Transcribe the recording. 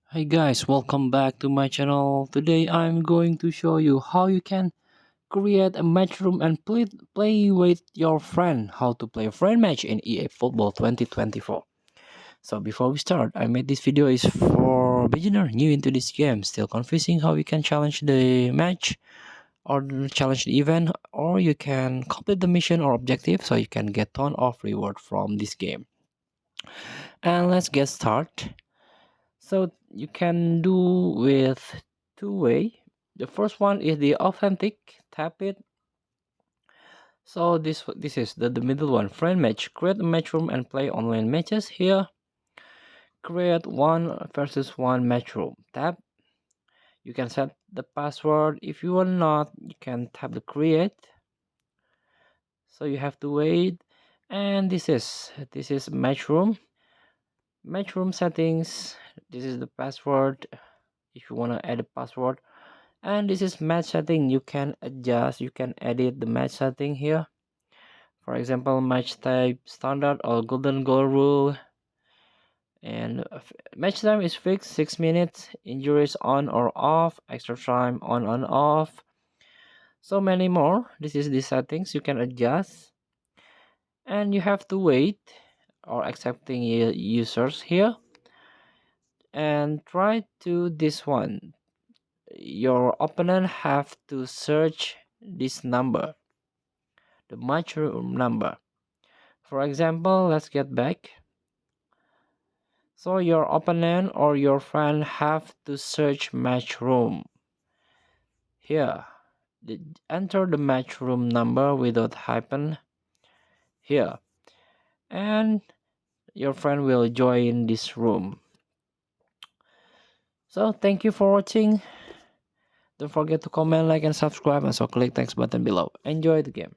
Hey guys, welcome back to my channel. Today I'm going to show you how you can create a match room and play with your friend. How to play a friend match in EA Football 2024. So before we start, I made this video is for beginner new into this game. Still confusing how you can challenge the match or challenge the event, or you can complete the mission or objective so you can get ton of reward from this game. And let's get started. So you can do with two way. The first one is the authentic. Tap it. So this is the middle one. Friend match. Create a match room and play online matches here. Create 1 versus 1 match room. Tap. You can set the password. If you want not, you can tap the create. So you have to wait. And this is match room. Match room settings. This is the password. If you want to add a password, and this is match setting. You can adjust, you can edit the match setting here. For example, match type standard or golden goal rule. And match time is fixed 6 minutes. Injuries on or off, extra time on and off, so many more. This is the settings you can adjust, and you have to wait or accepting users here. And try to this one, your opponent have to search this number, the match room number. For example, let's get back. So your opponent or your friend have to search match room here. Enter the match room number without hyphen here, and your friend will join this room. So thank you for watching. Don't forget to comment, like, and subscribe, and so click thanks button below. Enjoy the game.